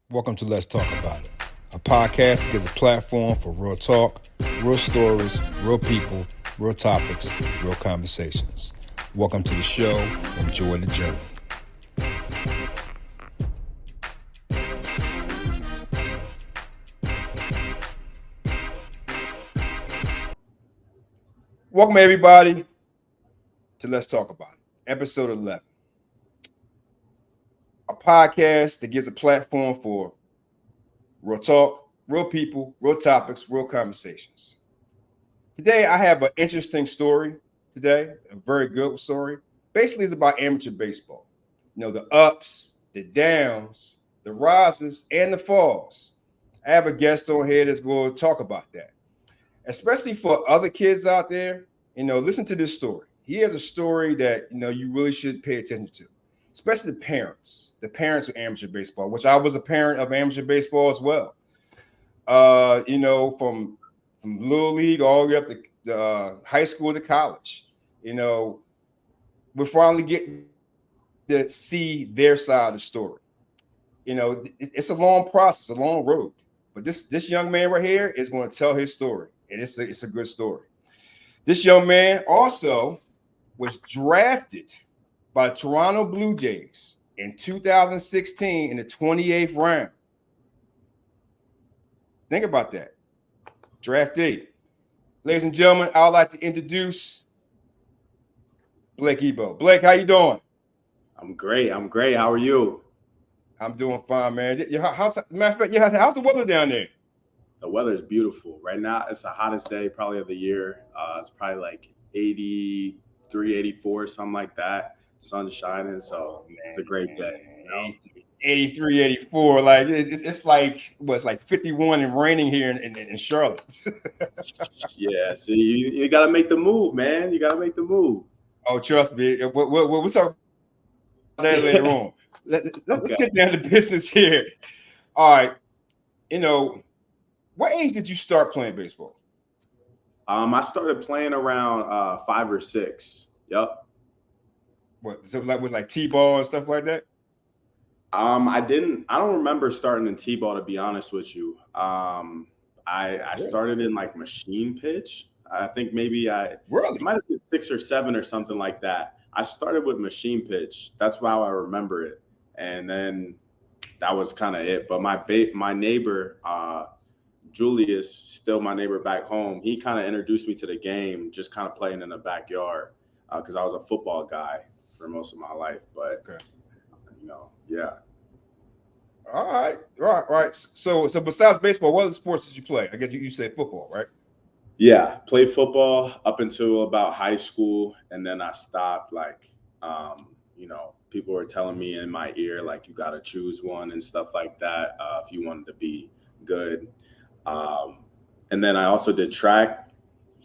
Welcome to Let's Talk About It, a podcast that gives a platform for real talk, real stories, real people, real topics, real conversations. Welcome to the show. Enjoy the journey. Welcome, everybody, to Let's Talk About It, episode 11. A podcast that gives a platform for real talk, real people, real topics, real conversations. Today, I have an interesting story today, a very good story. Basically, it's about amateur baseball. You know, the ups, the downs, the rises, and the falls. I have a guest on here that's going to talk about that. Especially for other kids out there, listen to this story. He has a story that, you really should pay attention to, especially the parents of amateur baseball, which I was a parent of amateur baseball as well. From little league all the way up to high school to college. We're finally getting to see their side of the story. It's a long process, a long road. But this young man right here is going to tell his story, and it's a good story. This young man also was drafted by the Toronto Blue Jays in 2016 in the 28th round. Think about that. Draft date. Ladies and gentlemen, I would like to introduce Blake Ebo. Blake, how you doing? I'm great. How are you? I'm doing fine, man. How's the weather down there? The weather is beautiful. Right now, it's the hottest day probably of the year. It's probably like 83, 84, something like that. Sun's shining, so it's a great day. 83, 84. Like it's like it's like 51 and raining here in Charlotte. Yeah, see, you got to make the move, man. You got to make the move. Oh, trust me. We'll talk about that later on. Let's get down to business here. All right. What age did you start playing baseball? I started playing around 5 or 6. Yep. What? So like with like T-ball and stuff like that? I don't remember starting in T-ball, to be honest with you. I started in like machine pitch. I think maybe it might have been 6 or 7 or something like that. I started with machine pitch. That's how I remember it. And then that was kind of it. But my neighbor, Julius, still my neighbor back home, he kind of introduced me to the game, just kind of playing in the backyard because I was a football guy for most of my life. But, yeah. All right. So besides baseball, what other sports did you play? I guess you said football, right? Yeah, played football up until about high school, and then I stopped. People were telling me in my ear, like, you got to choose one and stuff like that if you wanted to be good. And then I also did track.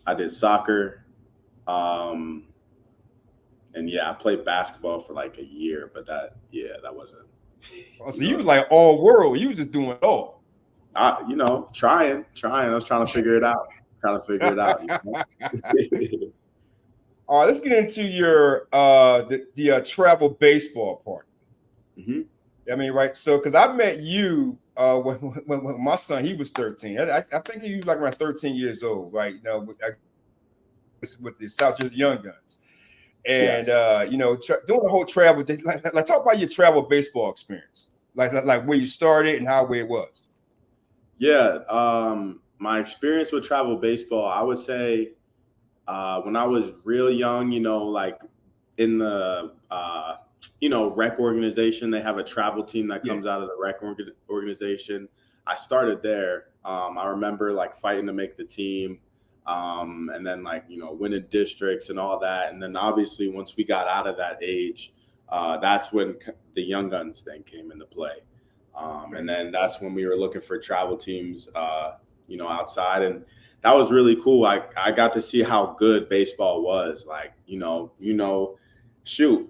I did soccer. And I played basketball for like a year, but that wasn't. So you was like all world. You was just doing it all. Trying. I was trying to figure it out. All right, let's get into your the travel baseball part. Mm-hmm. I mean, right? So, because I met you when my son, he was 13. I think he was like around 13 years old, right? With the South Jersey Young Guns, and yes. Doing the whole travel. Like, talk about your travel baseball experience, like where you started and how it was. Yeah, my experience with travel baseball, I would say, when I was real young, like in the rec organization, they have a travel team that comes out of the rec organization. I started there. I remember like fighting to make the team, and then winning districts and all that. And then obviously once we got out of that age, that's when the Young Guns thing came into play. And then that's when we were looking for travel teams, outside. And that was really cool. I got to see how good baseball was. Like,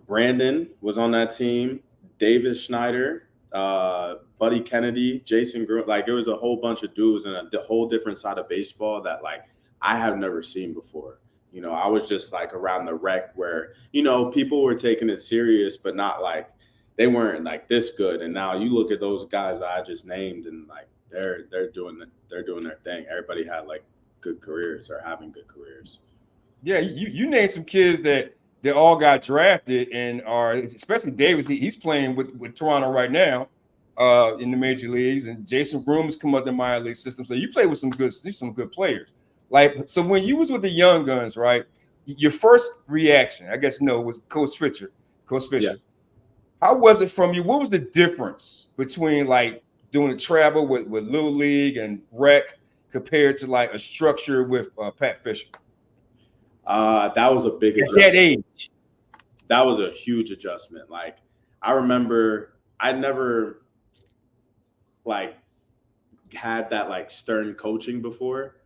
Brandon was on that team, Davis Schneider, Buddy Kennedy, Jason Groom. Like, it was a whole bunch of dudes and a whole different side of baseball that like I have never seen before. I was just like around the rec where, people were taking it serious, but not like, they weren't like this good. And now you look at those guys that I just named, and like they're doing their thing. Everybody had like good careers or having good careers. Yeah, you named some kids that they all got drafted and are, especially Davis. He's playing with Toronto right now, in the major leagues, and Jason Broom has come up the minor league system. So you play with some good players. Like, so when you was with the young guns, right? Your first reaction, I guess, was Coach Fisher. Coach Yeah. Fisher. How was it from you? What was the difference between like doing the travel with Little League and Rec compared to like a structure with Pat Fisher? That was a big At that adjustment. age. That was a huge adjustment. Like I remember I never like had that like stern coaching before.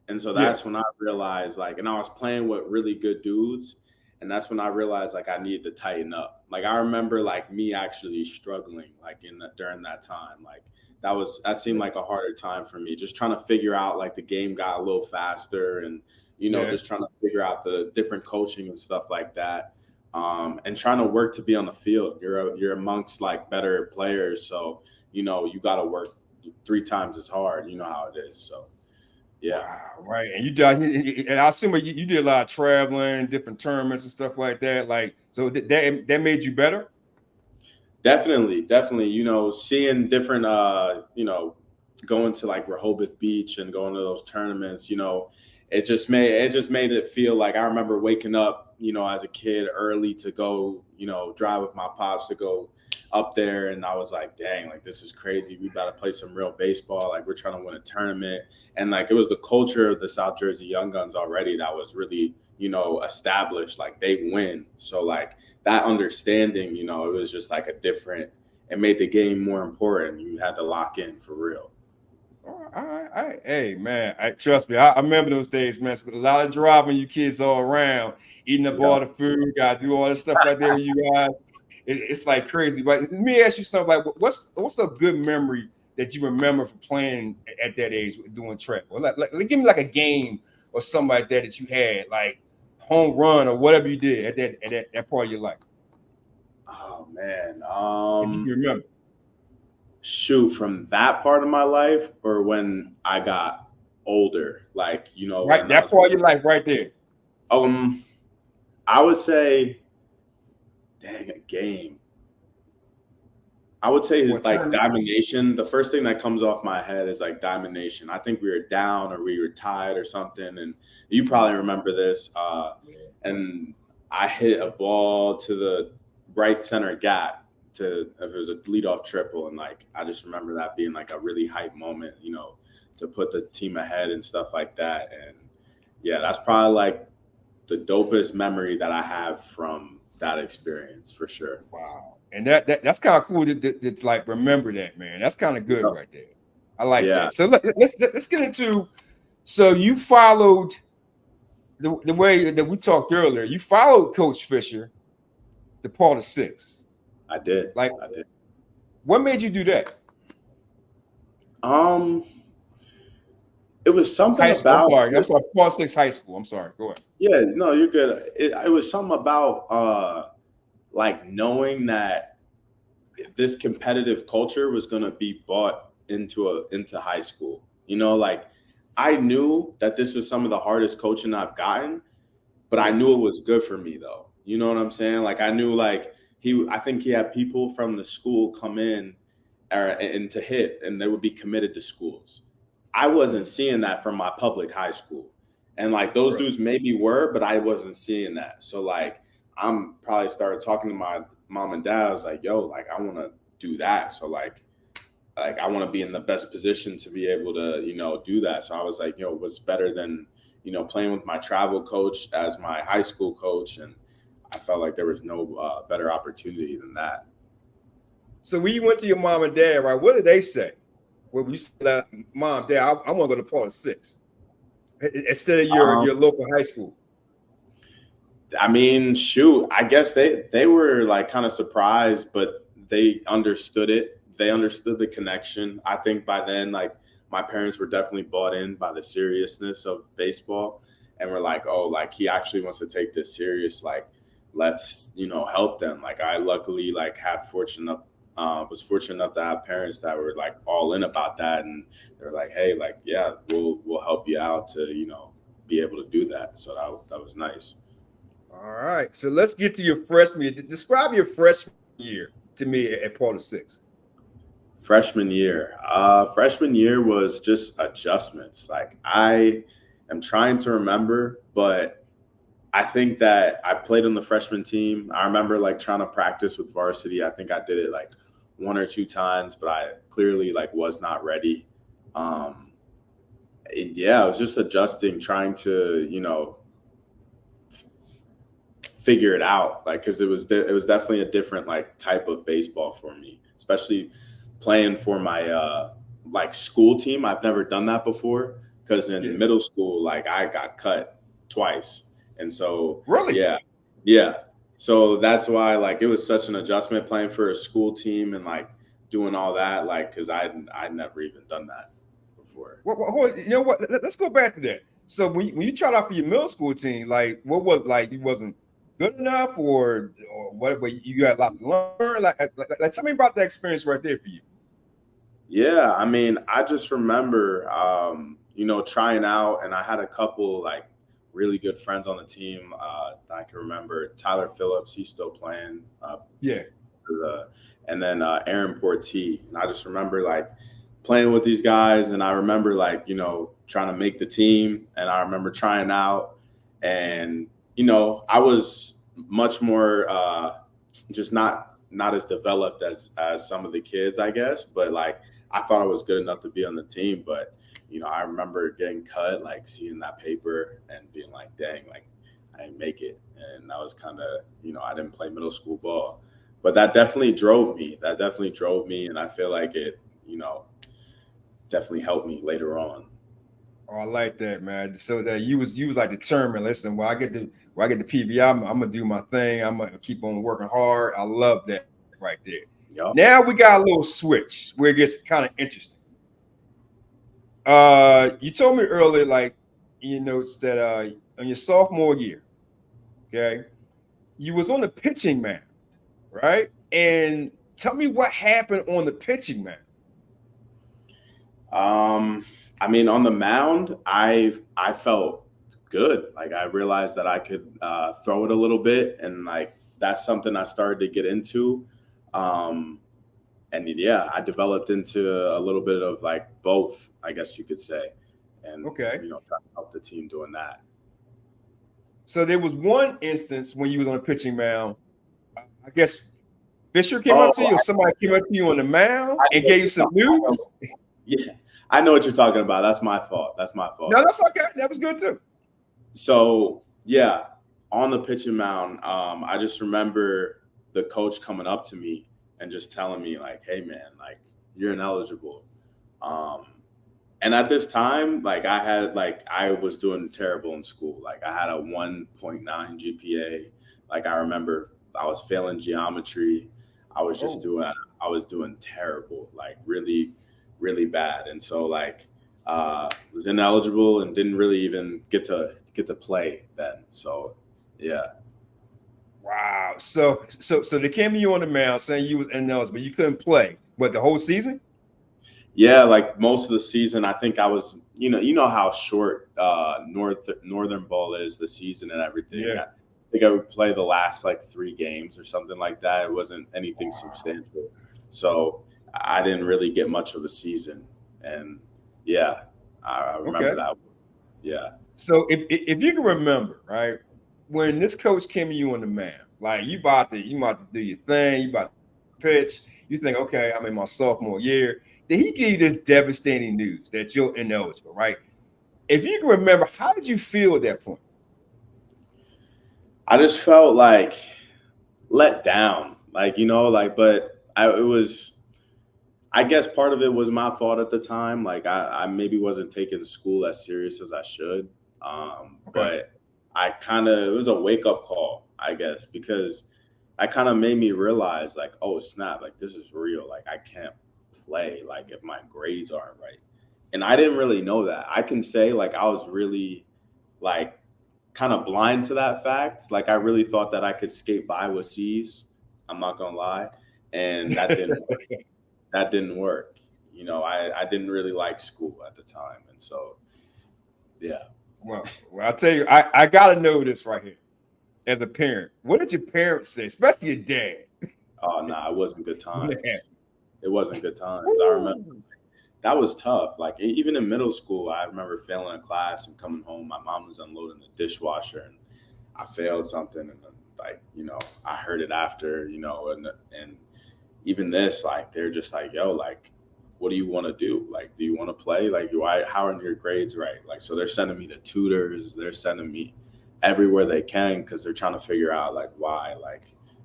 And so Yeah. that's when I realized like, and I was playing with really good dudes. And that's when I realized like I needed to tighten up. Like I remember like me actually struggling like during that time. Like that seemed like a harder time for me. Just trying to figure out like the game got a little faster and Yeah. just trying to figure out the different coaching and stuff like that. And trying to work to be on the field. You're amongst like better players. So, you gotta work 3 times as hard. You know how it is. So yeah. Wow, right. And you did, and I assume you did a lot of traveling, different tournaments and stuff like that. Like, so that made you better. Definitely. Seeing different going to like Rehoboth Beach and going to those tournaments, it just made it feel like I remember waking up, as a kid early to go, drive with my pops to go up there, and I was like, dang, like this is crazy. We about to play some real baseball. Like we're trying to win a tournament. And like it was the culture of the South Jersey Young Guns already that was really, established. Like they win. So like that understanding, it was just like it made the game more important. You had to lock in for real. All right. Hey, man, trust me. I remember those days, man. With a lot of driving you kids all around, eating up all Yep. the food, gotta do all this stuff right there with you guys. It's like crazy. But let me ask you something. Like, what's a good memory that you remember from playing at that age, doing track? Or like give me like a game or something like that you had, like home run or whatever you did at that part of your life, Oh man. if you can remember. Shoot, from that part of my life or when I got older, like, Right, when I that was, part of your life, right there. um, I would say, dang, a game. I would say What like time? Diamond Nation. The first thing that comes off my head is like Diamond Nation. I think we were down or we were tied or something. And you probably remember this. And I hit a ball to the right center gap if it was a leadoff triple. And like, I just remember that being like a really hype moment, to put the team ahead and stuff like that. And yeah, that's probably like the dopest memory that I have from that experience for sure. Wow. And that's kind of cool to like remember that, man. That's kind of good right there. I like Yeah, that. So let's get into, so you followed the way that we talked earlier. You followed Coach Fisher, the part of six. I did. Like, I did. what made you do that? Um, it was something High school. about I'm sorry. Part six high school. I'm sorry. Go ahead. yeah, no, you're good. It was something about like knowing that this competitive culture was going to be brought into high school. Like I knew that this was some of the hardest coaching I've gotten, but I knew it was good for me though. You know what I'm saying? Like I knew like I think he had people from the school come in and to hit, and they would be committed to schools. I wasn't seeing that from my public high school. And like those Right. dudes maybe were, but I wasn't seeing that. So like I'm probably started talking to my mom and dad. I was like, yo, like I want to do that. So like I want to be in the best position to be able to, do that. So I was like, what's better than, playing with my travel coach as my high school coach. And I felt like there was no better opportunity than that. So when you went to your mom and dad, right? What did they say? Well, you said, "Mom, Dad, I want to go to part of six instead of Um, your local high school." I mean, shoot, I guess they were like kind of surprised, but they understood it. They understood the connection. I think by then, like my parents were definitely bought in by the seriousness of baseball, and were like, oh, like he actually wants to take this serious. Like let's help them. Like I luckily like had fortunate was fortunate enough to have parents that were like all in about that, and they're like, hey, like yeah, we'll help you out to be able to do that. So that was nice. All right. So let's get to your freshman year. Describe your freshman year to me at Porter Six. Freshman year was just adjustments. Like I am trying to remember, but I think that I played on the freshman team. I remember like trying to practice with varsity. I think I did it like one or two times, but I clearly like was not ready. Um, yeah, I was just adjusting, trying to figure it out, like because it was definitely a different like type of baseball for me, especially playing for my like school team. I've never done that before because in Yeah. middle school, like I got cut twice, and so Really? yeah, yeah. So that's why like it was such an adjustment playing for a school team and like doing all that, like because I'd never even done that before. You know what? Let's go back to that. So when you tried out for your middle school team, like what was like you wasn't good enough, or what? But you got a lot to learn. Like tell me about that experience right there for you. Yeah, I mean, I just remember, trying out, and I had a couple like really good friends on the team. That I can remember Tyler Phillips, he's still playing, Yeah. for and then Aaron Porti. And I just remember like playing with these guys, and I remember like trying to make the team, and I remember trying out, and I was much more just not as developed as some of the kids, I guess, but like I thought I was good enough to be on the team. But I remember getting cut, like seeing that paper and being like, dang, like I didn't make it. And that was kind of, I didn't play middle school ball, but that definitely drove me. That definitely drove me. And I feel like it, definitely helped me later on. Oh, I like that, man. So that you was like determined. Listen, when I get the PBI, I'm gonna do my thing. I'm gonna keep on working hard. I love that right there. Yup. Now we got a little switch where it gets kind of interesting. You told me earlier, like it's that in your sophomore year, okay, you was on the pitching mound, right? And tell me what happened on the pitching mound. Um, I mean, on the mound, I felt good. Like I realized that I could throw it a little bit, and like that's something I started to get into. Um, and yeah, I developed into a little bit of like both, I guess you could say, and Okay, trying to help the team doing that. so there was one instance when you was on the pitching mound. I guess Fisher came Oh, up to you, or somebody came up to you on the mound I and know what gave you you're some talking about. news. Yeah, I know what you're talking about. That's my fault. That's my No, fault. that's okay. That was good too. So yeah, on the pitching mound, I just remember the coach coming up to me and just telling me like, "Hey man, like you're ineligible." Um, and at this time, like I was doing terrible in school. Like I had a 1.9 GPA. Like I remember I was failing geometry. I was just Oh, doing I was doing terrible, like really, really bad. And so like was ineligible and didn't really even get to play then. So yeah. wow. So they came to you on the mound saying you was ineligible, but you couldn't play. What, the whole season? Yeah, like most of the season, I think I was, you know how short Northern Ball is, the season and everything. Yeah. I think I would play the last like 3 games or something like that. It wasn't anything Wow. substantial, so I didn't really get much of a season. And yeah, I remember Okay. that. Yeah, So if you can remember, right, when this coach came to you on the mound, like you about to do your thing, you about to pitch, you think, okay, I'm in my sophomore year. Then he give you this devastating news that you're ineligible, right? If you can remember, how did you feel at that point? I just felt like let down, like but it was. I guess part of it was my fault at the time. Like I maybe wasn't taking school as serious as I should. Okay. But it was a wake up call, I guess, because I kind of made me realize like, oh snap, like this is real. Like I can't play like if my grades aren't right. And I didn't really know that. I can say like I was really like kind of blind to that fact. Like I really thought that I could skate by with C's. I'm not gonna lie, and that didn't work. You know, I didn't really like school at the time, and so yeah. Well, I'll tell you, I got to know this right here as a parent. What did your parents say, especially your dad? Oh no, it wasn't good Man. times. It wasn't good times. I remember Ooh. that was tough. Like even in middle school, I remember failing a class and coming home. My mom was unloading the dishwasher, and I failed something, and then, like I heard it after, and even this, like they're just like, yo, like, what do you want to do? Like, do you want to play? Like, why? How are your grades right? Like, so they're sending me to tutors. They're sending me everywhere they can because they're trying to figure out like why, like,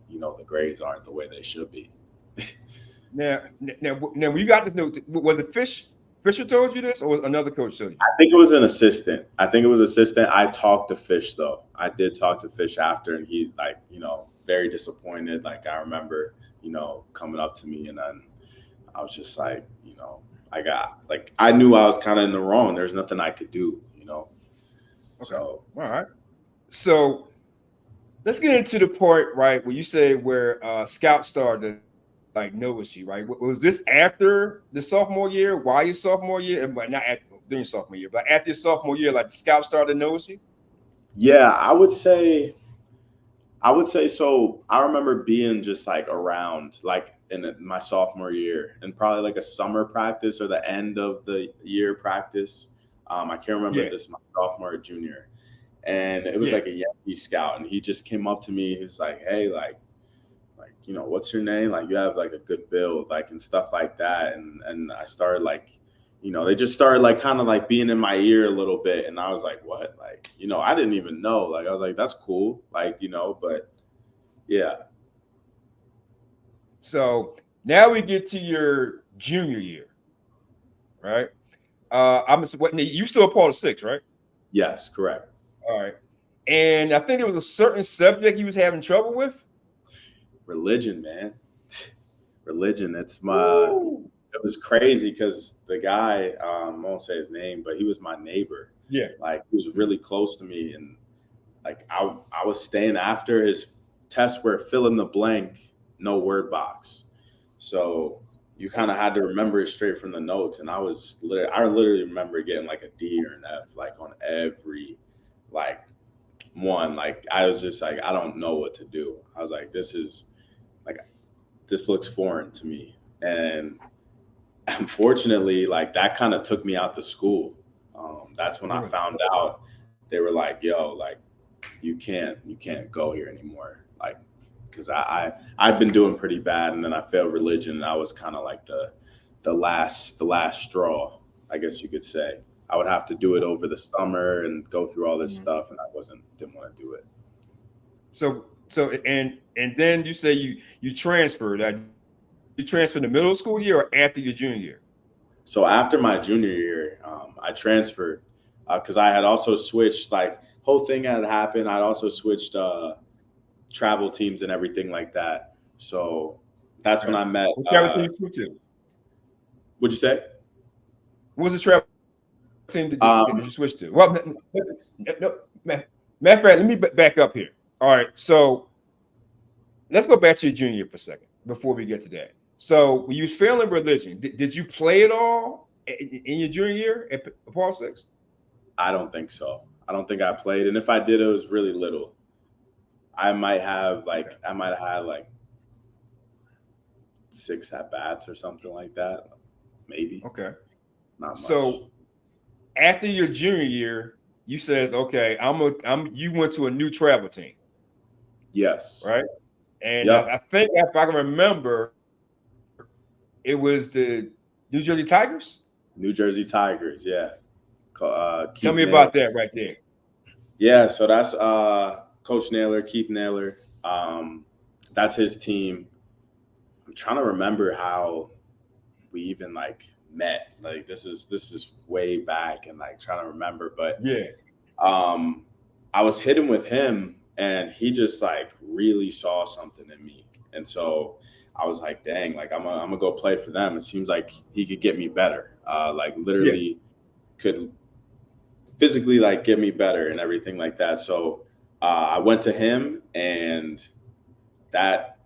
the grades aren't the way they should be. Now, when you got this note, was it Fisher told you this, or was another coach told you? I think it was an assistant. I think it was assistant. I talked to Fish though. I did talk to Fish after, and he's like, very disappointed. Like I remember, coming up to me, and then I was just like, I knew I was kind of in the wrong. There's nothing I could do. Okay. So All right. So let's get into the part, right, where you say where Scout started like notice you, right? Was this after the sophomore year? Why your sophomore year? But not after during your sophomore year, but after your sophomore year, like the Scout started to notice you? yeah, I would say so. I remember being just like around, like in my sophomore year, and probably like a summer practice or the end of the year practice. I can't remember Yeah. if this is my sophomore or junior, and it was Yeah. like a Yankee scout, and he just came up to me. He was like, "Hey, like, what's your name? Like, you have like a good build, like, and stuff like that." And I started like, they just started like kind of like being in my ear a little bit, and I was like, "What?" Like, I didn't even know. Like, I was like, "That's cool," like, but yeah. So now we get to your junior year, right? What you still a part of six, right? Yes, correct. All right. And I think there was a certain subject you was having trouble with. Religion, man. Religion. Ooh. It was crazy because the guy, I won't say his name, but he was my neighbor. Yeah. Like he was really close to me, and like I was staying after his tests were fill in the blank, no word box. So you kind of had to remember it straight from the notes. And I literally remember getting like a D or an F, like on every like one. Like I was just like, I don't know what to do. I was like, like this looks foreign to me. And unfortunately, like that kind of took me out the school. That's when I Really? found out they were like, yo, like you can't go here anymore. Like, because I'd been doing pretty bad, and then I failed religion, and I was kind of like the last straw, I guess you could say. I would have to do it over the summer and go through all this stuff, and didn't want to do it. So then you say you transferred. You transferred in the middle school year or after your junior year? So after my junior year, I transferred because I had also switched. Like whole thing had happened. I'd also switched travel teams and everything like that. So that's when Okay. I met. What travel team you switched to? What'd you say? What was the travel team that Um, you switched to? Well, no, matter of fact, let me back up here. All right, so let's go back to your junior year for a second before we get to that. So when you was failing religion, did you play at all in your junior year at Paul Six? I don't think so. I don't think I played, and if I did, it was really little. Okay. I might have had like 6 at bats or something like that. Maybe Okay. not much. So after your junior year, you says, okay, you went to a new travel team, Yes. right? And I Yep. think if I can remember, it was the New Jersey Tigers. New Jersey Tigers. Yeah. Tell Keith me Naylor. about that right there. Yeah. So that's Coach Naylor, Keith Naylor. That's his team. I'm trying to remember how we even like met. Like this is way back, and like trying to remember, but Yeah. um, I was hitting with him, and he just like really saw something in me, and so I was like, "Dang, like I'm gonna go play for them." It seems like he could get me better. Like Yeah. literally could physically like get me better and everything like that. So I went to him, and that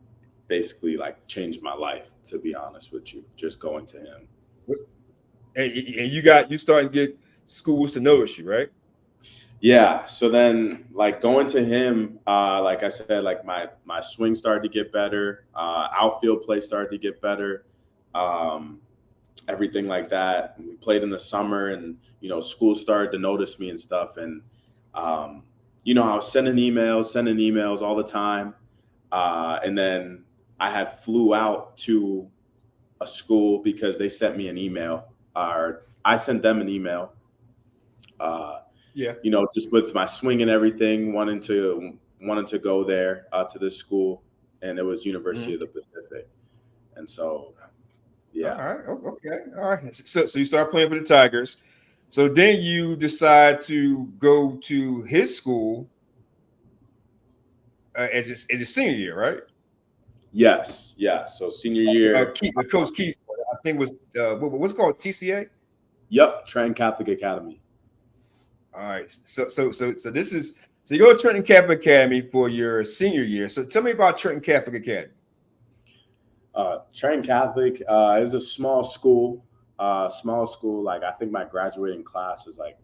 basically like changed my life, to be honest with you, just going to him. And you starting to get schools to notice you, right? Yeah. So then like going to him, like I said, like my swing started to get better, outfield play started to get better. Um, Everything like that. And we played in the summer, and schools started to notice me and stuff. And um, I was sending emails all the time. And then I had flew out to a school because they sent me an email, or I sent them an email. Uh, Yeah. just with my swing and everything, wanting to go there to this school, and it was University of the Pacific. And so, All yeah. right. Okay. All right. So you start playing for the Tigers. So then you decide to go to his school as your senior year, right? Yes, yeah. So senior year, Coach Keys, I think was what's it called, TCA. yep, Trenton Catholic Academy. All right. So this is so you go to Trenton Catholic Academy for your senior year. So tell me about Trenton Catholic Academy. Trenton Catholic is a small school. Like I think my graduating class was like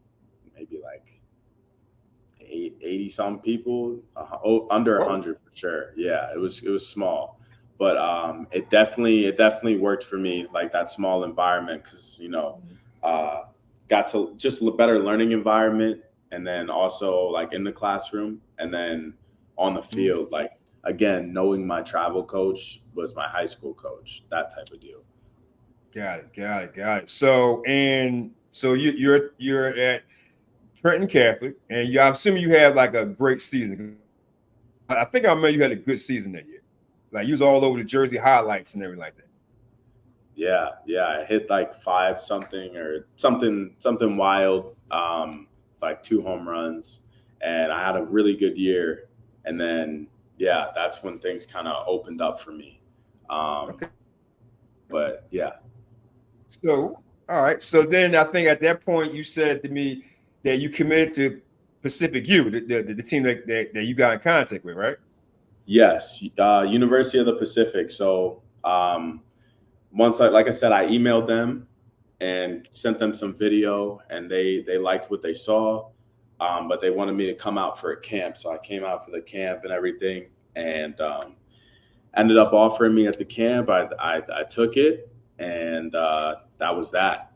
maybe like 80 some people, under Oh, 100 for sure. Yeah, it was small, but it definitely worked for me, like that small environment, because uh, got to just a better learning environment, and then also like in the classroom, and then on the field, like again, knowing my travel coach was my high school coach, that type of deal. got it. So you're at Trenton Catholic, and I'm assuming you had like a great season. I think I remember you had a good season that year. Like you was all over the Jersey highlights and everything like that. Yeah, I hit like five something or something wild, like 2 home runs, and I had a really good year. And then yeah, that's when things kind of opened up for me. Um, Okay. but yeah. So all right. So then I think at that point you said to me that you committed to Pacific U, the team that you got in contact with, right? Yes, University of the Pacific. So once, like I said, I emailed them and sent them some video, and they liked what they saw, but they wanted me to come out for a camp. So I came out for the camp and everything, and ended up offering me at the camp. I took it, and that was that.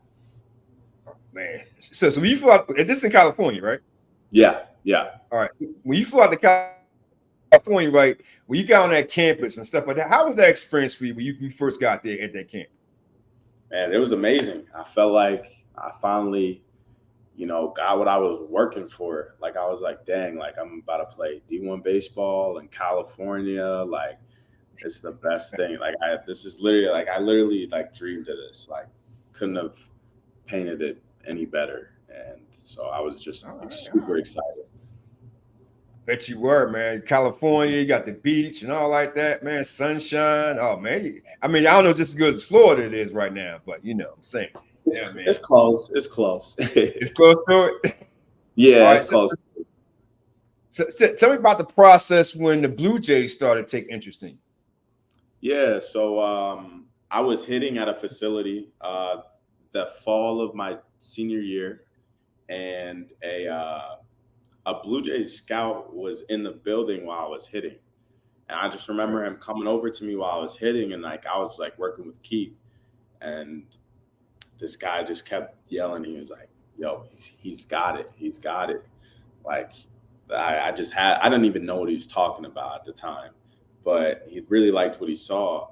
Man. So when you flew out, is this in California, right? Yeah, yeah. All right. When you flew out to California, right? When you got on that campus and stuff like that, how was that experience for you when you first got there at that camp? Man, it was amazing. I felt like I finally, got what I was working for. Like I was like, dang, like I'm about to play D1 baseball in California. Like it's the best thing. Like this is literally like I literally like dreamed of this. Like couldn't have painted it any better. And so I was just All right, all super right. excited. Bet you were, man. California, you got the beach and all like that, man. Sunshine. Oh man. I mean, I don't know if it's as good as Florida it is right now, but you know what I'm saying. Yeah, man. It's close. It's close. It's close to it. All Yeah, right. it's close. So tell me about the process when the Blue Jays started to take interest in you. Yeah, so I was hitting at a facility the fall of my senior year, and a Blue Jays scout was in the building while I was hitting, and I just remember him coming over to me while I was hitting, and like I was like working with Keith, and this guy just kept yelling. He was like, "Yo, he's got it. He's got it." Like I didn't even know what he was talking about at the time, but he really liked what he saw,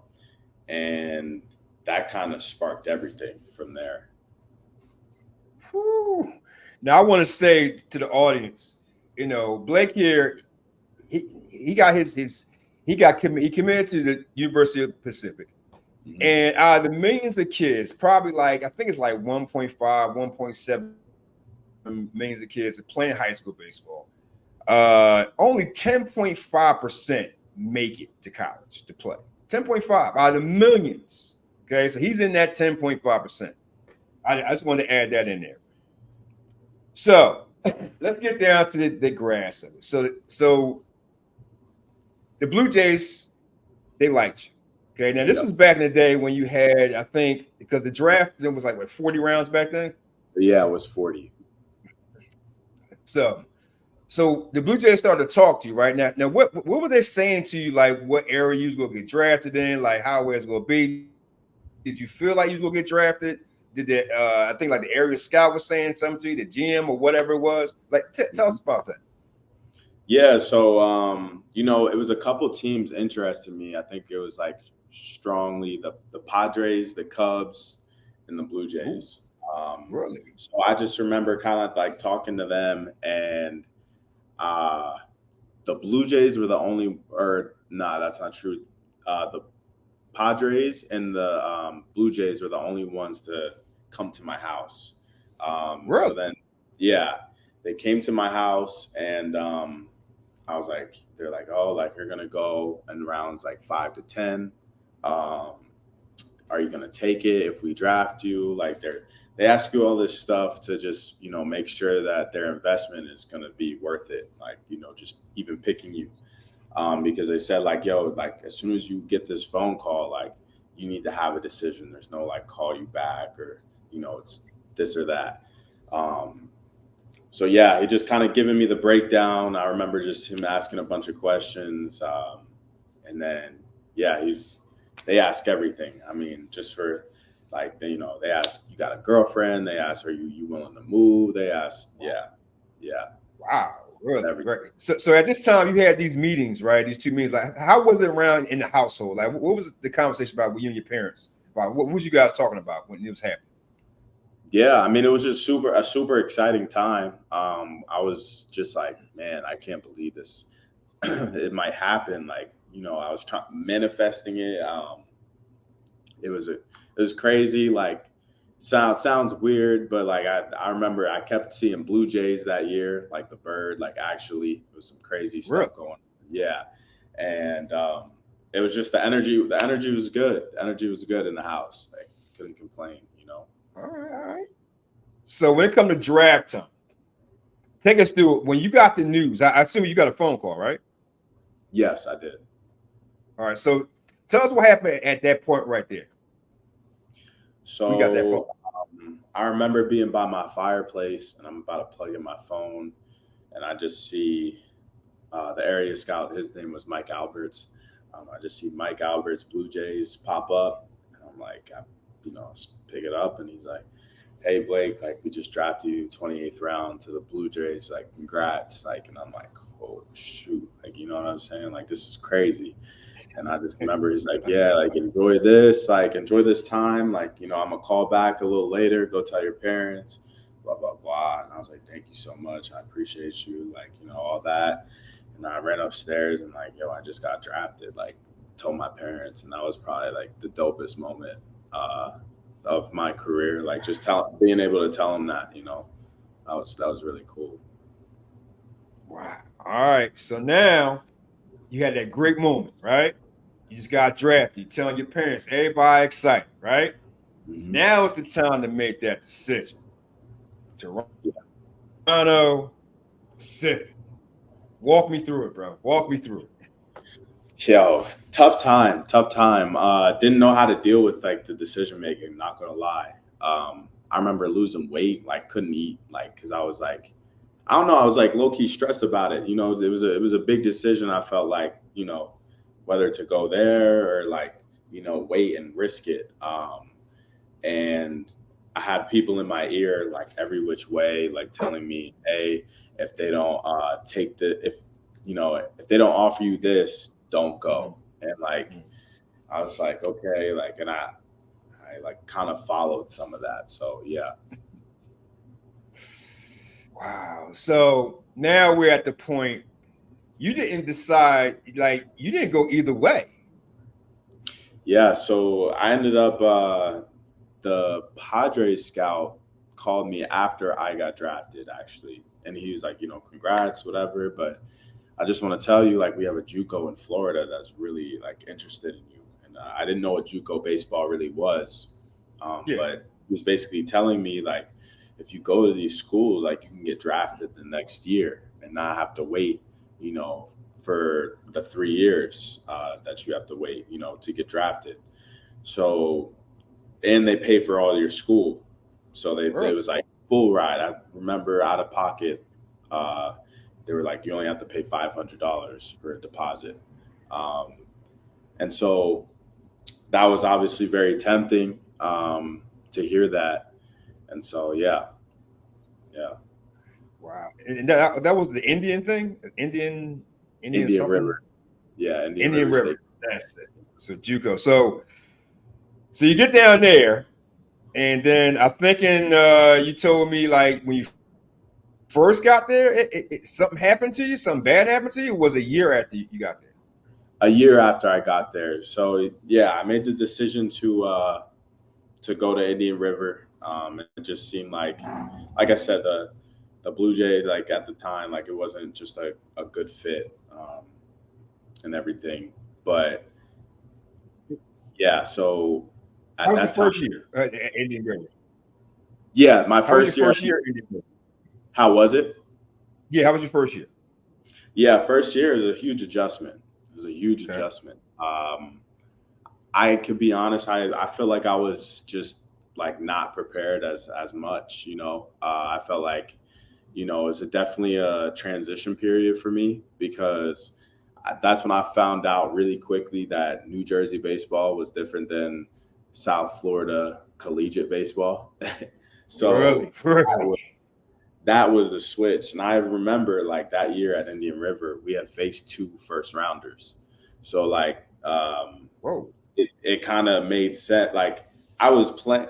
and that kind of sparked everything from there. Whew. Now I want to say to the audience, Blake here, he got he committed to the University of the Pacific. Mhm. And out of the millions of kids, probably like I think it's like 1.5, 1.7 millions of kids are playing high school baseball. Only 10.5% make it to college to play. 10.5 out of the millions. Okay, so he's in that 10.5%. I just want to add that in there. So let's get down to the grass of it. So the Blue Jays, they liked you. Okay, now this Yep. was back in the day when you had, I think, because the draft then was like what 40 rounds back then. Yeah, it was 40. So so the Blue Jays started to talk to you right now. Now what were they saying to you? Like what area you was gonna get drafted in? Like how it's gonna be? Did you feel like you was gonna get drafted? Did the I think like the area scout was saying something to you, the GM or whatever it was? Like tell us about that. Yeah, so it was a couple teams interested in me. I think it was like strongly the Padres, the Cubs, and the Blue Ooh, Jays. really? So I just remember kind of like talking to them, and uh, the Blue Jays were the only, or nah, that's not true. The Padres and the Blue Jays were the only ones to come to my house. So Really? then, yeah, they came to my house, and I was like, they're like, oh, like you're gonna go in rounds like 5 to 10. Um, are you gonna take it if we draft you? Like they ask you all this stuff to just make sure that their investment is gonna be worth it. Like just even picking you, because they said like, yo, like as soon as you get this phone call, like you need to have a decision. There's no like call you back or it's this or that. Um, so yeah, he just kind of giving me the breakdown. I remember just him asking a bunch of questions, and then yeah, they ask everything. I mean, just for like they ask you got a girlfriend. They ask are you willing to move. They ask yeah, Wow, really? everything. Right. So at this time you had these meetings, right? These two meetings. Like, how was it around in the household? Like, what was the conversation about with you and your parents? About what was you guys talking about when it was happening? Yeah, I mean, it was just a super exciting time. I was just like, man, I can't believe this. It might happen. Like, I was trying manifesting it. It was crazy. Like, sounds weird, but like I remember I kept seeing Blue Jays that year, like the bird. Like, actually, it was some crazy Really? stuff going on. Yeah, and it was just the energy. The energy was good. The energy was good in the house. Like, couldn't complain. All right, all right. So when it come to draft time, take us through it. When you got the news. I assume you got a phone call, right? Yes, I did. All right. So tell us what happened at that point right there. We got that phone. So I remember being by my fireplace and I'm about to plug in my phone, and I just see the area scout. His name was Mike Alberts. I just see Mike Alberts, Blue Jays pop up, and I'm like, pick it up, and he's like, "Hey Blake, like we just drafted you 28th round to the Blue Jays. Like, congrats!" Like, and I'm like, "Oh shoot!" Like, you know what I'm saying? Like, this is crazy. And I just remember he's like, yeah, like enjoy this time. Like, I'm gonna call back a little later, go tell your parents, blah, blah, blah. And I was like, thank you so much. I appreciate you. Like, all that. And I ran upstairs and like, yo, I just got drafted, like told my parents. And that was probably like the dopest moment of my career. Like just being able to tell them that was really cool. Wow. All right. So now you had that great moment, right? You just got drafted. You're telling your parents, everybody excited, right? Hmm. Now it's the time to make that decision. Yeah. Toronto, Pacific. Walk me through it, bro. Walk me through it. Yo, tough time, tough time. Didn't know how to deal with like the decision making. Not gonna lie. I remember losing weight, like couldn't eat, like because I was like, I don't know, I was like low key stressed about it. It was a big decision. I felt like whether to go there or like wait and risk it. And I had people in my ear like every which way, like telling me, hey, if they don't if they don't offer you this, don't go. And like I was like, okay, like, and I like kind of followed some of that. So yeah. Wow. So now we're at the point you didn't decide, like, you didn't go either way. Yeah, so I ended up the Padres scout called me after I got drafted actually. And he was like, congrats, whatever, but I just want to tell you, like, we have a JUCO in Florida that's really like interested in you. And I didn't know what JUCO baseball really was, Yeah. but he was basically telling me like, if you go to these schools, like you can get drafted the next year and not have to wait, for the 3 years that you have to wait, to get drafted. So, and they pay for all your school. So it Really? was like full ride. I remember out of pocket, uh, they were like, you only have to pay $500 for a deposit. Um, and so that was obviously very tempting to hear that. And so, yeah, yeah. Wow. And that was the Indian thing? Indian Indian something? River. Yeah, Indian Indian River State. River. That's it. So JUCO. So you get down there, and then I'm thinking you told me like when you first got there, something happened to you, something bad happened to you. Or was it a year after you got there? A year after I got there. So yeah, I made the decision to go to Indian River. It just seemed like I said, the Blue Jays, like at the time, like it wasn't just a good fit and everything. But yeah, so How at was your that time, first year at Indian River? yeah, my How was your first year. first year at Indian River? How was it? Yeah, how was your first year? Yeah, first year is a huge adjustment. It was a huge Okay. adjustment. I could be honest. I feel like I was just like not prepared as much. I felt like it's definitely a transition period for me because that's when I found out really quickly that New Jersey baseball was different than South Florida collegiate baseball. Really? So Really? that was the switch. And I remember like that year at Indian River, we had faced 2 first rounders. So like Whoa. it kind of made sense. Like I was playing,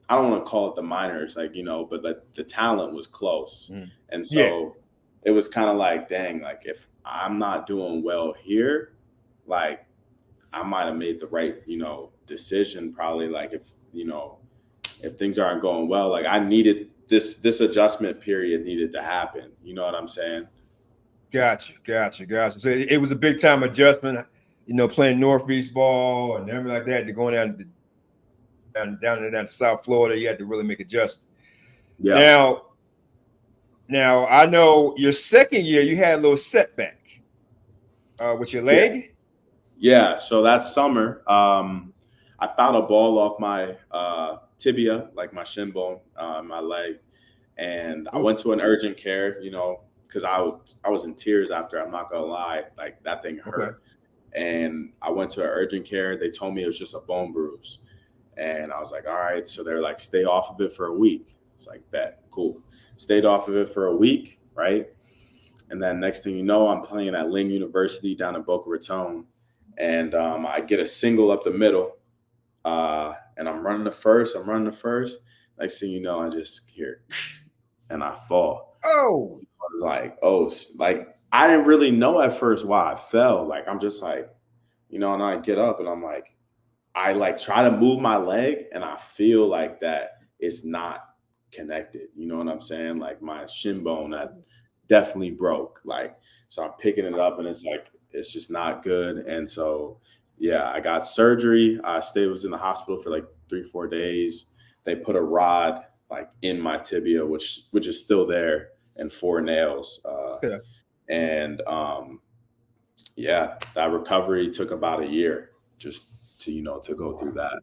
I don't want to call it the minors, like, but the talent was close. Mm. And Yeah. so it was kind of like, dang, like if I'm not doing well here, like I might have made the right, decision probably. Like if things aren't going well, like I needed this adjustment period needed to happen. You know what I'm saying? Gotcha. So it was a big time adjustment, playing Northeast ball and everything like that. To going down to that South Florida, you had to really make adjustments. Yeah. Now I know your second year you had a little setback with your Yeah. leg. Yeah. So that summer, I found a ball off my tibia, like my shin bone, my leg, and I Ooh, went to an urgent care. Because I was in tears after. I'm not gonna lie, like that thing okay. hurt, and I went to an urgent care. They told me it was just a bone bruise, and I was like, all right. So they're like, stay off of it for a week. It's like, bet, cool. Stayed off of it for a week, right? And then next thing you know, I'm playing at Lynn University down in Boca Raton, and I get a single up the middle, and I'm running the first. Next thing you know, I just hear, and I fall. Oh, I was like, oh, like I didn't really know at first why I fell. Like I'm just like, and I get up and I'm like, I like try to move my leg and I feel like that it's not connected. You know what I'm saying? Like my shin bone that definitely broke. Like, so I'm picking it up and it's like, it's just not good. And so, yeah, I got surgery. Was in the hospital for like 3-4 days. They put a rod like in my tibia, which is still there, and 4 nails. yeah. And yeah, that recovery took about a year just to go through that.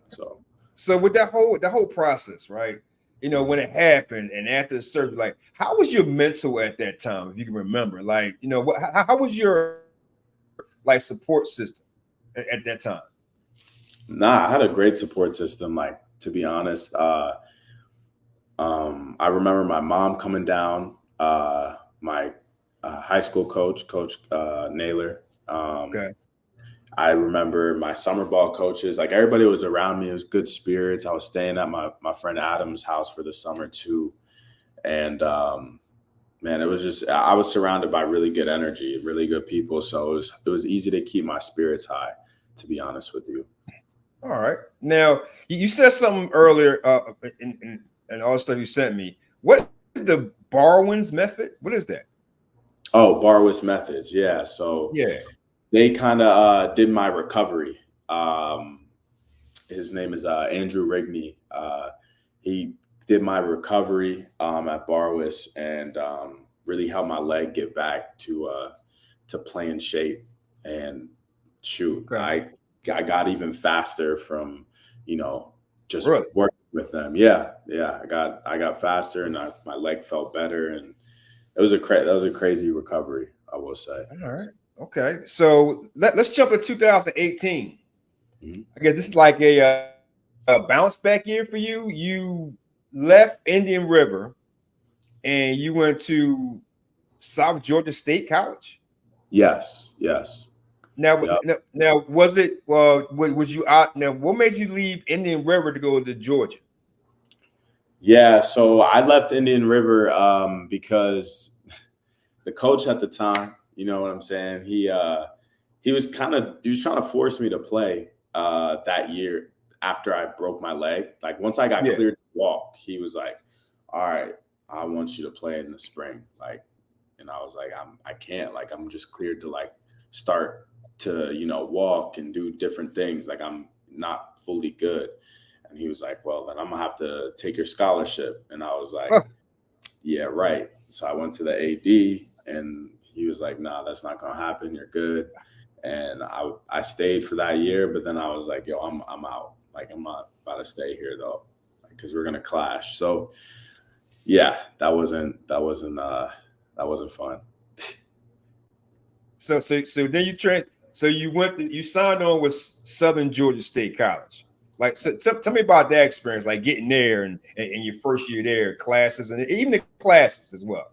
So with that whole process, right? When it happened and after the surgery, like how was your mental at that time, if you can remember? Like, how was your like support system at that time? Nah, I had a great support system. Like to be honest, I remember my mom coming down, my high school coach Naylor. Okay. I remember my summer ball coaches, like everybody was around me. It was good spirits. I was staying at my friend Adam's house for the summer too. And man, it was just, I was surrounded by really good energy, really good people. So it was easy to keep my spirits high, to be honest with you. All right. Now you said something earlier in all the stuff you sent me. What is the Barwin's method? What is that? Oh, Barwis methods. Yeah. So Yeah. they kind of did my recovery. His name is Andrew Rigney. He did my recovery at Barwis and really helped my leg get back to playing shape. And shoot, Okay. I got even faster from, you know, just Really? working with them. Yeah, yeah. I got faster, and my leg felt better, and that was a crazy recovery, I will say. All right. Okay. So let's jump to 2018. Mhm. I guess this is like a bounce back year for you. You left Indian River and you went to South Georgia State College. Yes, yes. Now, was it? Was you out? Now, what made you leave Indian River to go to Georgia? Yeah, so I left Indian River because the coach at the time, you know what I'm saying? He was trying to force me to play that year after I broke my leg. Like once I got Yeah. cleared to walk, he was like, "All right, I want you to play in the spring." Like, and I was like, I can't. Like, I'm just cleared to like start to walk and do different things. Like, I'm not fully good. And he was like, "Well, then I'm gonna have to take your scholarship." And I was like, Oh, "Yeah, right." So I went to the AD, and he was like, "Nah, that's not gonna happen. You're good." And I stayed for that year, but then I was like, "Yo, I'm out. Like, I'm not about to stay here though, because we're gonna clash." So yeah, that wasn't fun. so then so you signed on with Southern Georgia State College. Like, so tell me about that experience, like getting there and your first year there, classes and even the classes as well.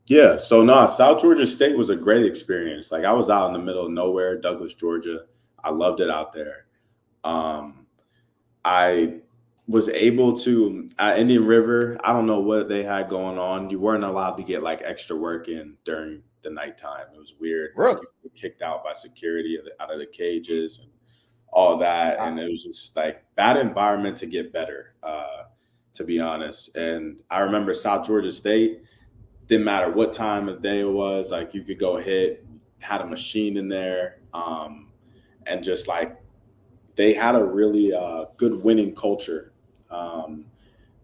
Yeah, so no, South Georgia State was a great experience. Like I was out in the middle of nowhere, Douglas, Georgia. I loved it out there. Um, I was able to at Indian River. I don't know what they had going on. You weren't allowed to get like extra work in during the nighttime. It was weird. Like Really? you were kicked out by security out of the cages and all that, and Wow. it was just like bad environment to get better. To be honest, and I remember South Georgia State. Didn't matter what time of day it was, like you could go hit, had a machine in there, and just like they had a really good winning culture. Um,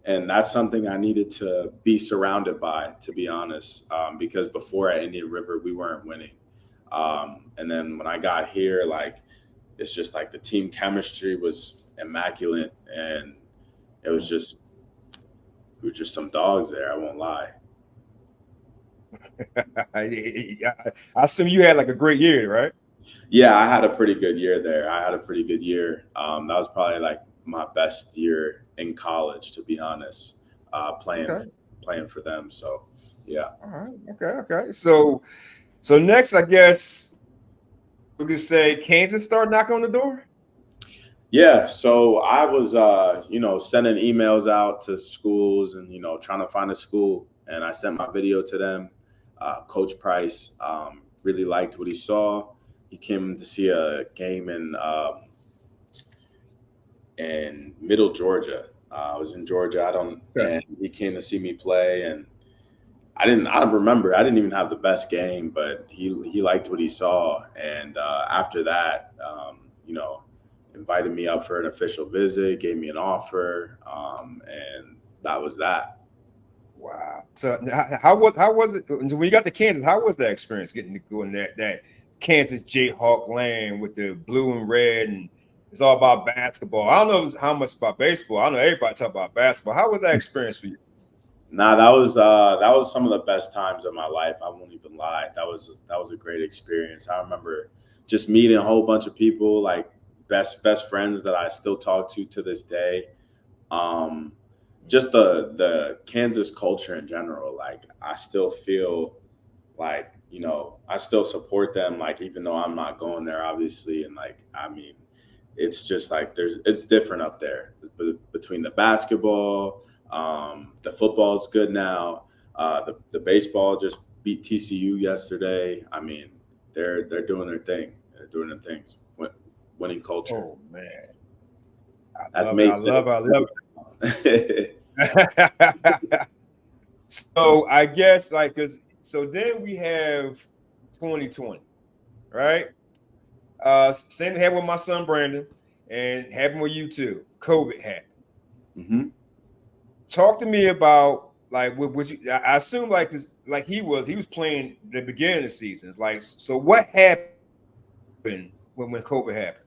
and that's something I needed to be surrounded by, to be honest, because before at Indian River, we weren't winning. And then when I got here, like it's just like the team chemistry was immaculate, and it was just we were just some dogs there. I won't lie. I assume you had like a great year, right? Yeah, I had a pretty good year there. I had a pretty good year. That was probably like my best year in college, to be honest, playing Okay. playing for them. So, yeah. All right. Okay. So next, I guess we could say Kansas start knocking on the door. Yeah, so I was, sending emails out to schools and, trying to find a school. And I sent my video to them. Coach Price really liked what he saw. He came to see a game in Middle Georgia. I was in Georgia. Okay. And he came to see me play, and I don't remember. I didn't even have the best game, but he liked what he saw, and after that, invited me up for an official visit, gave me an offer, and that was that. Wow. So how was it when you got to Kansas? How was that experience getting to go in that Kansas Jayhawk land with the blue and red and it's all about basketball? I don't know how much about baseball. I know everybody talk about basketball. How was that experience for you? Nah, that was some of the best times of my life. I won't even lie. That was a great experience. I remember just meeting a whole bunch of people, like best friends that I still talk to this day. Um, just the Kansas culture in general. Like I still feel like I still support them. Like even though I'm not going there, obviously, and like I mean, it's just like it's different up there between the basketball. The football is good now. The baseball just beat TCU yesterday. I mean, they're doing their thing. They're doing their things. Winning culture. Oh man, That's I Mason. love it. So I guess like because so then we have 2020, right? Same happened with my son Brandon, and happened with you too. COVID happened. hmm talk to me about like what you. I assume like he was playing the beginning of the seasons. Like, so what happened when COVID happened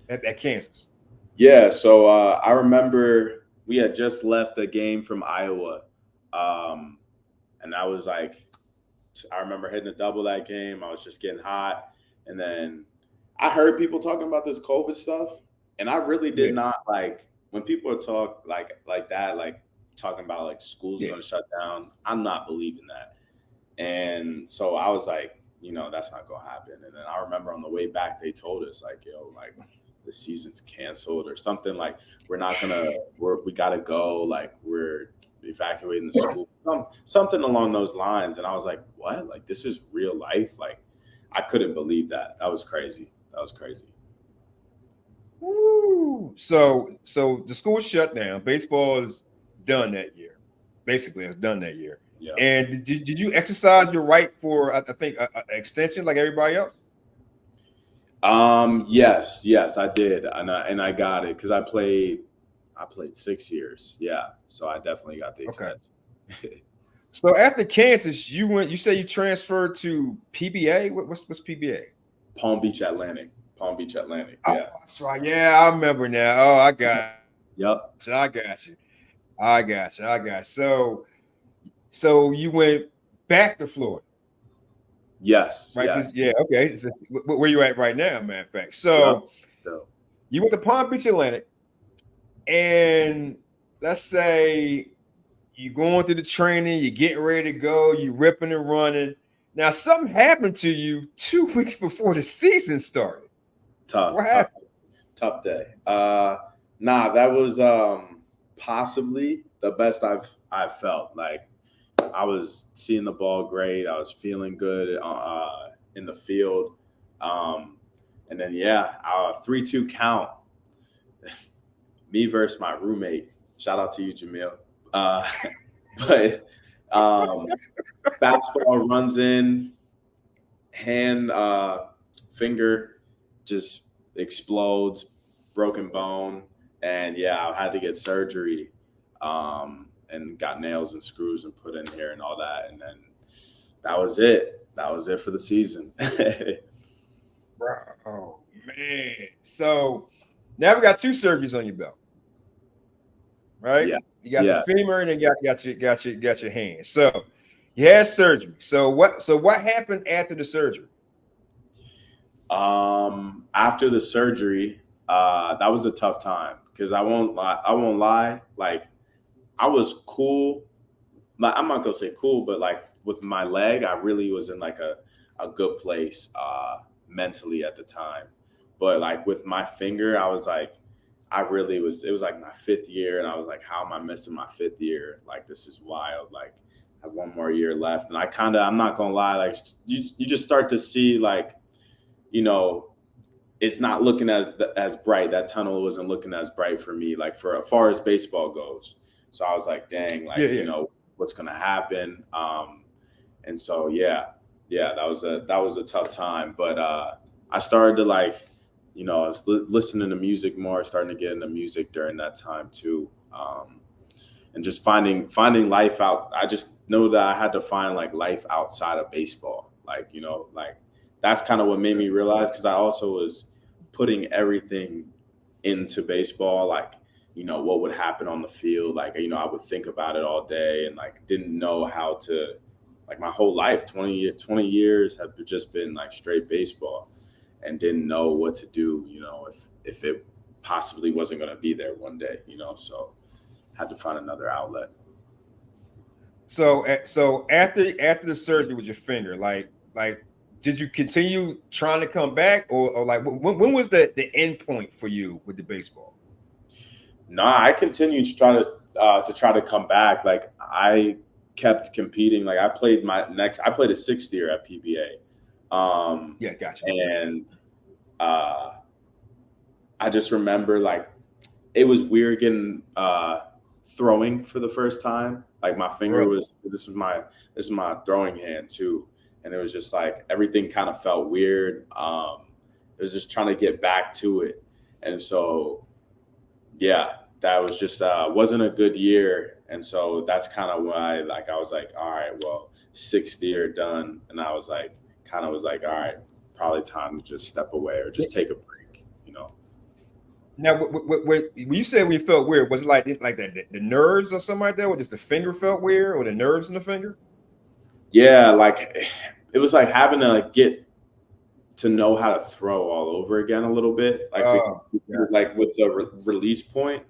at Kansas? Yeah, so I remember we had just left a game from Iowa, um, and I was like, I remember hitting a double that game. I was just getting hot, and then I heard people talking about this COVID stuff, and I really did Yeah, not like when people talk like that, like talking about like schools are yeah. going to shut down. I'm not believing that. And so I was like, that's not gonna happen. And then I remember on the way back, they told us like, yo, like the season's canceled or something. Like we gotta go. Like we're evacuating the school, something along those lines. And I was like, what? Like this is real life. Like I couldn't believe that. That was crazy. That was crazy. Woo. So the school shut down. Baseball is done that year. Basically, it's done that year. Yeah. And did you exercise your right for I think a extension like everybody else? Yes, I did, and I got it because I played 6 years. Yeah, so I definitely got the Okay. extension. So after Kansas, you went. You say you transferred to PBA. What's PBA? Palm Beach Atlantic. Palm Beach Atlantic. Oh, Yeah. that's right. Yeah, I remember now. Oh, I got Yep. you. I got you. I got you. I got you. So you went back to Florida, Yes. right? Yes. Yeah. Okay. Where you at right now, matter of fact. Yep. So So, you went to Palm Beach Atlantic, and let's say you going through the training, you're getting ready to go, you ripping and running. Now something happened to you 2 weeks before the season started. What tough. happened? Tough day. Nah, that was possibly the best I've felt. Like I was seeing the ball great. I was feeling good in the field. Um, and then 3-2 count. Me versus my roommate. Shout out to you, Jamil. Uh, but fastball runs in, hand finger just explodes, broken bone, and I had to get surgery, and got nails and screws and put in here and all that, and then that was it. That was it for the season. Oh man. So now we got two surgeries on your belt, right? Yeah, You got your yeah. femur and then got your hand. So you had surgery. So what happened after the surgery? After the surgery, that was a tough time because I won't lie. Like I was cool. Like I'm not gonna say cool, but like with my leg, I really was in like a good place mentally at the time. But like with my finger, I was like, I really was. It was like my fifth year, and I was like, how am I missing my fifth year? Like this is wild. Like I have one more year left, and I'm not gonna lie. Like you just start to see like you know it's not looking as bright. That tunnel wasn't looking as bright for me, like for as far as baseball goes. So I was like, dang, Yeah, like yeah. what's gonna happen? And so that was a tough time. But I started to like, I was listening to music more, starting to get into music during that time too, and just finding life out. I just know that I had to find like life outside of baseball, like like that's kind of what made me realize because I also was putting everything into baseball, like what would happen on the field, like I would think about it all day and like didn't know how to, like my whole life 20 years have just been like straight baseball and didn't know what to do, if it possibly wasn't going to be there one day, so had to find another outlet. So after the surgery with your finger, like did you continue trying to come back, or like when was the end point for you with the baseball? Nah, I continued to try to come back. Like I kept competing. Like I played a sixth year at PBA, Yeah, gotcha. and uh, I just remember like it was weird getting throwing for the first time. Like my finger Really? was this is my throwing hand too, and it was just like everything kind of felt weird. It was just trying to get back to it, and so yeah. that was just wasn't a good year, and so that's kind of why like I was like, all right, well, sixth year done, and I was like, kind of was like, all right, probably time to just step away or just take a break, you know. Now, when you said we felt weird, was it like that the nerves or something like that, or just the finger felt weird, or the nerves in the finger? Yeah, like it was like having to like get to know how to throw all over again a little bit, Oh, gotcha. like with the release point,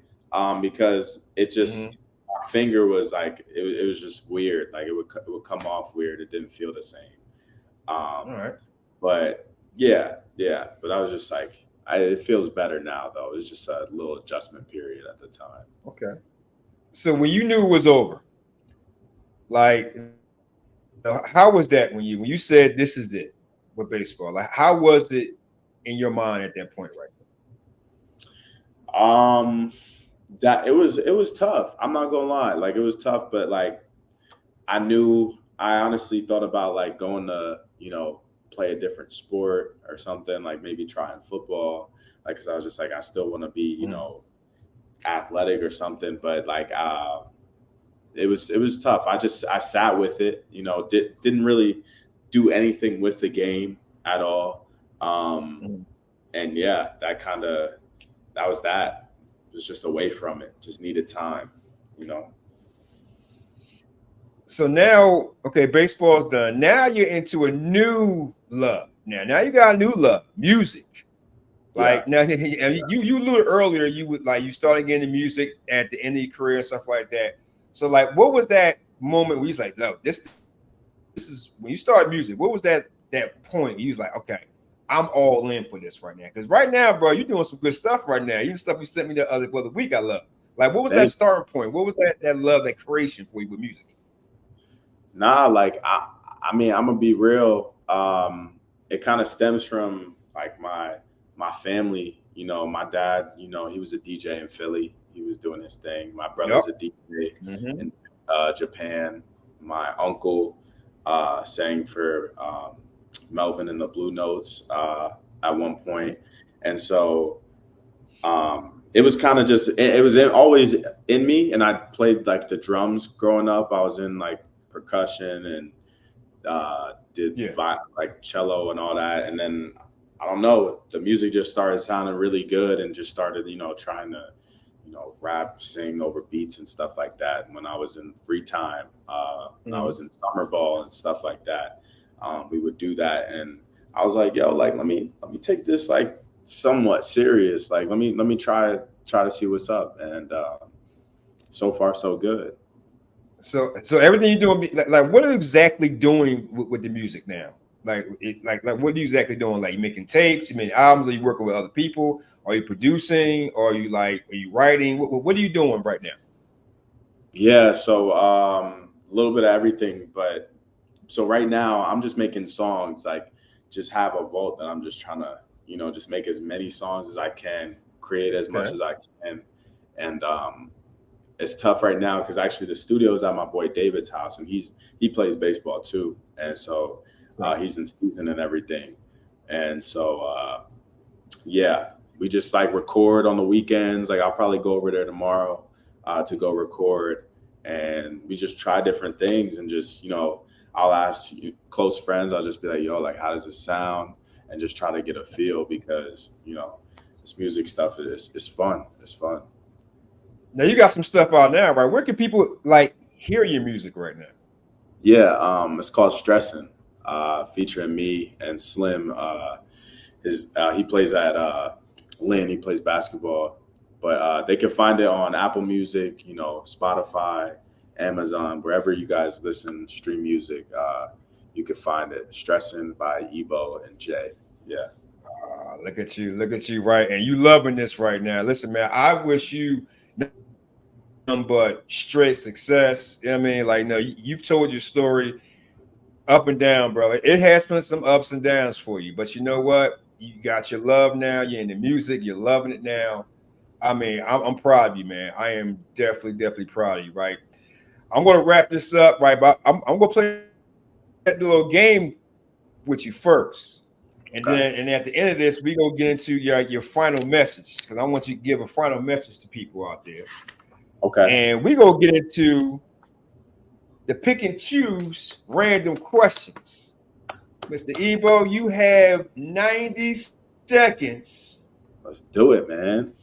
because it Hmm. just our finger was like it was just weird, like it would come off weird. It didn't feel the same. All Um, right. but yeah, but I was just like, it feels better now though. It was just a little adjustment period at the time. Okay. So when you knew it was over, like, how was that when you said this is it with baseball? Like, how was it in your mind at that point, right? Um, that it was tough. I'm not gonna lie, like it was tough, but like I honestly thought about like going to, play a different sport or something, like maybe trying football, like, cause I was just like, I still want to be, Mm. athletic or something, but like, it was tough. I sat with it, didn't really do anything with the game at all. Um, Mm. and yeah, that was that. It was just away from it. Just needed time, you know. So now, okay, baseball's done. Now you're into a new love. Now you got a new love, music. Yeah. Like now, you alluded earlier, you would like you started getting into music at the end of your career and stuff like that. So like, what was that moment where you was like, no, this is when you started music. What was that point? You was like, okay, I'm all in for this right now. Because right now, bro, you're doing some good stuff right now. Even stuff you sent me the other week, I love. Like, what was that Thank starting point? What was that love, that creation for you with music? Nah, like I mean, I'm gonna be real. It kind of stems from like my family. My dad. He was a DJ in Philly. He was doing his thing. My Yep. brother's a DJ Mm-hmm. in Japan. My uncle sang for Melvin and the Blue Notes at one point, and so it was kind of just it was always in me, and I played like the drums growing up. I was in like percussion and did Yeah. like cello and all that, and then I don't know, the music just started sounding really good and just started trying to rap, sing over beats and stuff like that when I was in free time, when I Mm-hmm. was in summer ball and stuff like that. We would do that, and I was like, yo, like let me take this like somewhat serious, like let me try to see what's up, and so far so good. So everything you're doing, like what are you exactly doing with the music now? Like what are you exactly doing? Like you making tapes, you making albums, are you working with other people? Are you producing? Or are you writing? What are you doing right now? Yeah, so a little bit of everything, but so right now I'm just making songs, like just have a vault that I'm just trying to, just make as many songs as I can, create as much Okay. as I can. And it's tough right now because actually the studio is at my boy David's house, and he plays baseball too. And so Okay. he's in season and everything. And so yeah, we just like record on the weekends. Like I'll probably go over there tomorrow to go record, and we just try different things and just I'll ask close friends. I'll just be like, yo, like how does it sound, and just try to get a feel because this music stuff is fun. It's fun. Now you got some stuff out now, right? Where can people like hear your music right now? Yeah, it's called Stressin', featuring me and Slim. He plays at Lynn. He plays basketball, but they can find it on Apple Music, Spotify, Amazon, wherever you guys listen, stream music. You can find it. Stressin' by Ebo and Jay. Yeah. Look at you, right? And you loving this right now. Listen, man, I wish you nothing but straight success. You know what I mean? Like, no, you've told your story up and down, bro. It has been some ups and downs for you, but you know what? You got your love now. You're in the music. You're loving it now. I mean, I'm proud of you, man. I am definitely proud of you, right? I'm going to wrap this up, right? But I'm going to play that little game with you first. And at the end of this, we're gonna get into your final message, because I want you to give a final message to people out there. Okay. And we're gonna get into the pick and choose random questions. Mr. Ebo, you have 90 seconds. Let's do it, man.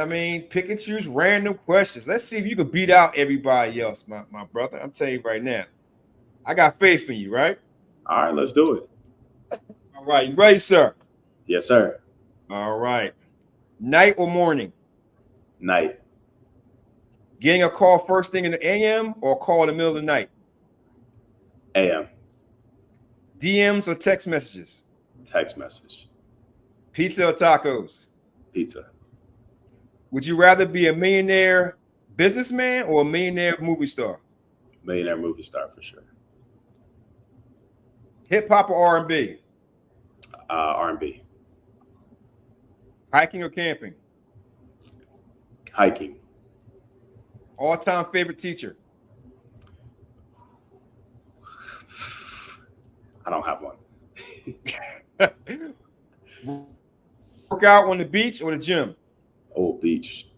I mean, pick and choose random questions. Let's see if you can beat out everybody else, my brother. I'm telling you right now. I got faith in you, right? All right, let's do it. All right, you ready, sir? Yes, sir. All right. Night or morning? Night. Getting a call first thing in the AM or a call in the middle of the night? AM. DMs or text messages? Text message. Pizza or tacos? Pizza. Would you rather be a millionaire businessman or a millionaire movie star? Millionaire movie star for sure. Hip hop or R&B? R&B. Hiking or camping? Hiking. All-time favorite teacher? I don't have one. Work out on the beach or the gym? Oh, beach.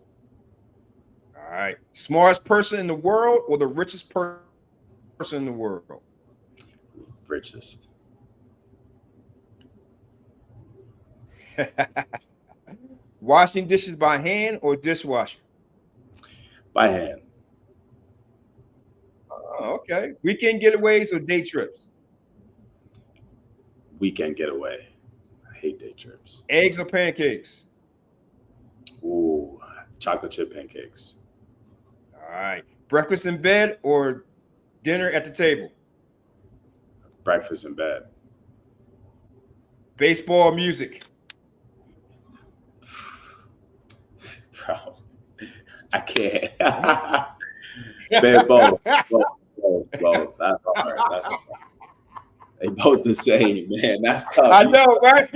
All right. Smartest person in the world or the richest person in the world? Richest. Washing dishes by hand or dishwasher? By hand. Oh, okay. Weekend getaways or day trips? Weekend getaway. I hate day trips. Eggs or pancakes? Ooh, chocolate chip pancakes. All right. Breakfast in bed or dinner at the table? Breakfast in bed. Baseball or music? Bro, I can't. Man, both. Both. That's hard. That's hard. They both the same, man. That's tough. I know, right?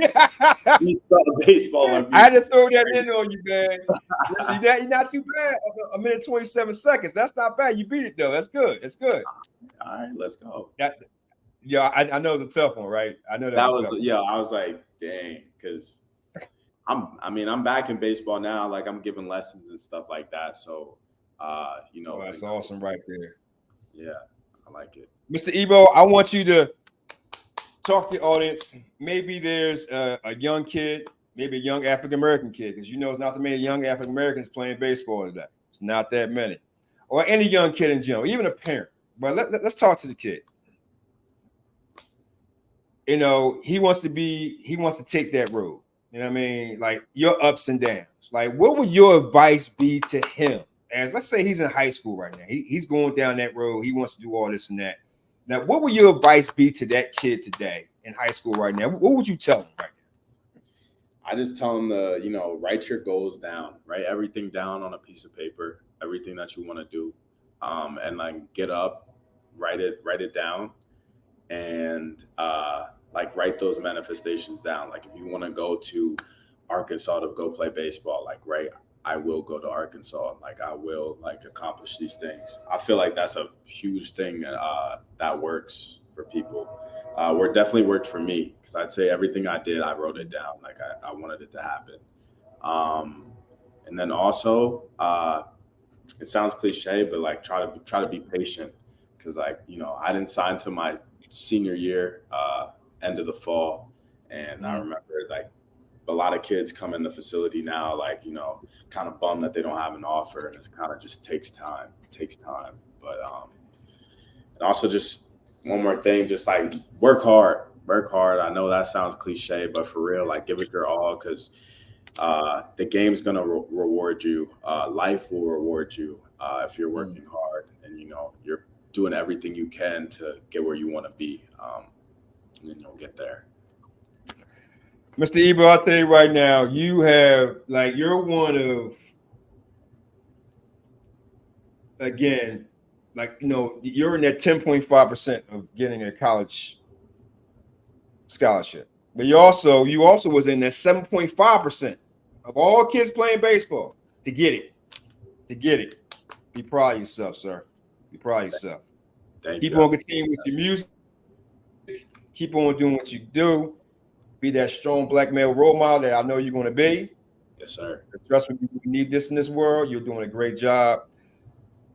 You start baseball. I had to throw that in on you, man. See that? You're not too bad. A minute 27 seconds. That's not bad. You beat it though. That's good. It's good. All right, let's go. I know the tough one, right? I know that was I was like, dang, because I'm back in baseball now. Like I'm giving lessons and stuff like that. So that's awesome right there. Yeah, I like it. Mr. Ebo, I want you to talk to the audience. Maybe there's a young kid, maybe a young African-American kid, because it's not that many young African-Americans playing baseball today. It's not that many. Or any young kid in general, even a parent. But let's talk to the kid. He wants to take that road. You know what I mean? Like your ups and downs. Like, what would your advice be to him? As let's say he's in high school right now. He's going down that road. He wants to do all this and that. Now, what would your advice be to that kid today in high school right now? What would you tell him right now? I just tell him to, write your goals down, write everything down on a piece of paper, everything that you want to do. And like get up, write it down, and write those manifestations down. Like if you want to go to Arkansas to go play baseball, like I will go to Arkansas. Like I will accomplish these things. I feel like that's a huge thing that works for people. Where it definitely worked for me, because I'd say everything I did, I wrote it down. Like I wanted it to happen. And then also, it sounds cliche, but like try to be patient, because I didn't sign to my senior year, end of the fall, and I remember a lot of kids come in the facility now, kind of bummed that they don't have an offer, and it's kind of just takes time. But and also just one more thing, just work hard. I know that sounds cliche, but for real, give it your all, because the game's gonna reward you. Life will reward you if you're working hard, and you're doing everything you can to get where you want to be, and then you'll get there. Mr. Ebo, I'll tell you right now, you have you're one of, again, you're in that 10.5% of getting a college scholarship. But you also was in that 7.5% of all kids playing baseball to get it. Be proud of yourself, sir. Be proud of yourself. Thank Keep you. on continuing with your music. Keep on doing what you do. Be that strong black male role model that I know you're going to be. Yes, sir. Trust me, we need this in this world. You're doing a great job,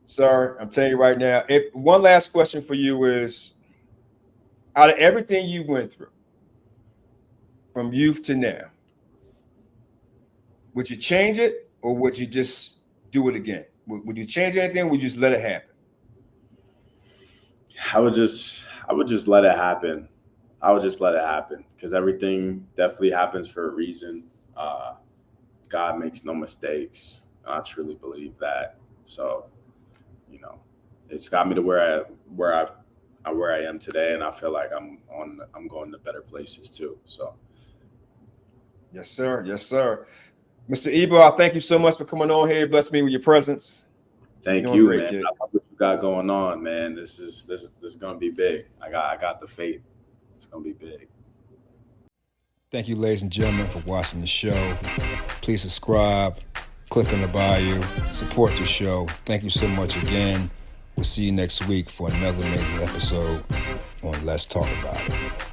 sir. I'm telling you right now. One last question for you is, out of everything you went through, from youth to now, would you change it or would you just do it again? Would you change anything or would you just let it happen? I would just let it happen. I would just let it happen because everything definitely happens for a reason. God makes no mistakes. I truly believe that. So, it's got me to where I am today, and I feel like I'm going to better places too. So, yes, sir. Yes, sir. Mr. Ebo, I thank you so much for coming on here. Bless me with your presence. Thank you, great, man. Kid. I love what you got going on, man. This is gonna be big. I got the faith. It's gonna be big. Thank you, ladies and gentlemen, for watching the show. Please subscribe, click on the bio, support the show. Thank you so much again. We'll see you next week for another amazing episode on Let's Talk About It.